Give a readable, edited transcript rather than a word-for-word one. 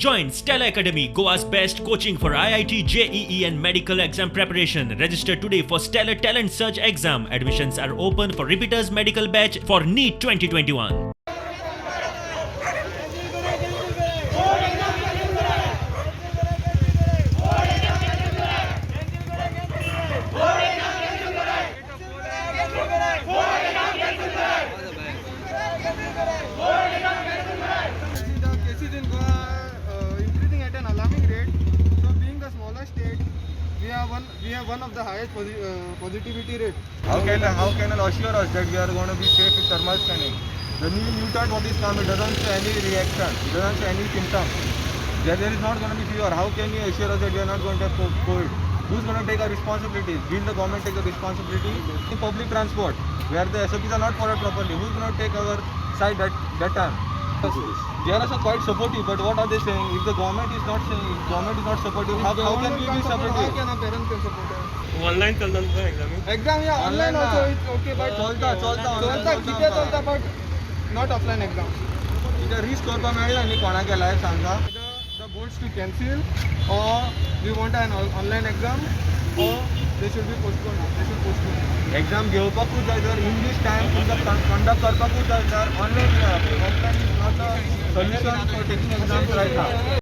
Join Stella Academy, Goa's best coaching for IIT, JEE and medical exam preparation. Register today for Stellar Talent Search exam. Admissions are open for repeaters medical batch for NEET 2021. The cases in Goa are increasing at an alarming rate. So, being the smaller state, we have one of the highest positivity rate. How can assure us that we are going to be safe with thermal scanning? The new mutant what is come, it doesn't show any reaction, it doesn't show any symptom. There is not going to be fever. How can you assure us that we are not going to have COVID? Who's going to take our responsibilities? Will the government take the responsibility? In public transport, where the SOPs are not followed properly, who's going to take our side at that time? They are also quite supportive, but what are they saying? If the government is not saying, government is not supportive, how can we be How supportive? can a parent can support us? Online चल रहा है exam Exam, yeah, online Online, also yeah. it's okay, but चलता ठीक आहे चलता, but not offline exam. इथं risk करपा मेळना न्ही कोणा केलाय सांगा. The boards to cancel, or we want an online exam, or they should be postponed. They should postpone. Exam घेवपाकूच जाय तर इन दीस टायम तुमकां कंडक्ट करपाकूच जाय तर online offline is not a solution for taking exams riot now.